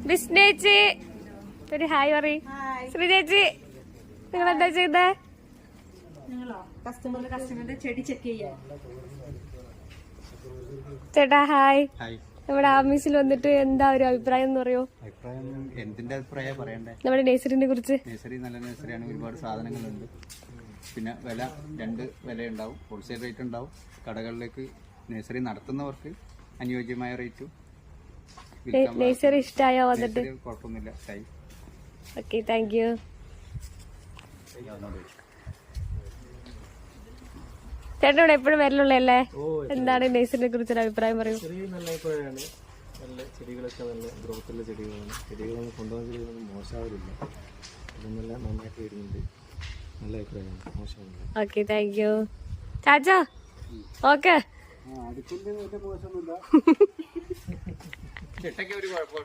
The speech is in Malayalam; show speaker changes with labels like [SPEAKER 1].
[SPEAKER 1] ബിസ്നേച്ചി ഒരു ഹായ് പറ. ശ്രീ ചേച്ചി നിങ്ങൾ എന്താ ചെയ്തേ?
[SPEAKER 2] കസ്റ്റമറിന്റെ ചെടി ചെക്ക് ചെയ്യാൻ.
[SPEAKER 1] ചേട്ടാ ഹായ്. നമ്മുടെ ആമീസിൽ വന്നിട്ട് എന്താ ഒരു അഭിപ്രായം എന്ന് പറയോ?
[SPEAKER 3] അഭിപ്രായം എന്തിന്റെ അഭിപ്രായം പറയണ്ടേ?
[SPEAKER 1] നമ്മുടെ നഴ്സറിനെ കുറിച്ച്.
[SPEAKER 3] നഴ്സറി നല്ല നഴ്സറിയാണ്, ഒരുപാട് സാധനങ്ങളുണ്ട്. പിന്നെ വില രണ്ട് വിലയുണ്ടാവും, ഹോൾസെയിൽ റേറ്റ് ഉണ്ടാവും. കടകളിലേക്ക് നഴ്സറി നടത്തുന്നവർക്ക് അനുയോജ്യമായ റേറ്റും.
[SPEAKER 1] നഴ്സറി ഇഷ്ടമായോ വന്നിട്ട്?
[SPEAKER 3] കുഴപ്പമൊന്നുമില്ല.
[SPEAKER 1] Okay, thank U. ചേട്ടൻ ഇവിടെ എപ്പോഴും വരലുള്ളല്ലേ? എന്താണ് നഴ്സറിനെ കുറിച്ചൊരു അഭിപ്രായം പറയൂ.
[SPEAKER 4] നല്ല അഭിപ്രായമാണ്. നല്ല ചെടികളൊക്കെ നല്ല ഗ്രോത്തുള്ള ചെടികളാണ്. ചെടികളൊന്നും കൊണ്ടുപോകുന്ന ചെടികളൊന്നും മോശമാവില്ല. ഇതെല്ലാം നന്നായിട്ട് വരുന്നുണ്ട്. നല്ല അഭിപ്രായമാണ്, മോശമാവില്ല.
[SPEAKER 1] Okay, thank you. ചാച്ചോ ഓക്കെ.
[SPEAKER 3] ചിട്ടയ്ക്ക് ഒരു കുഴപ്പമില്ല.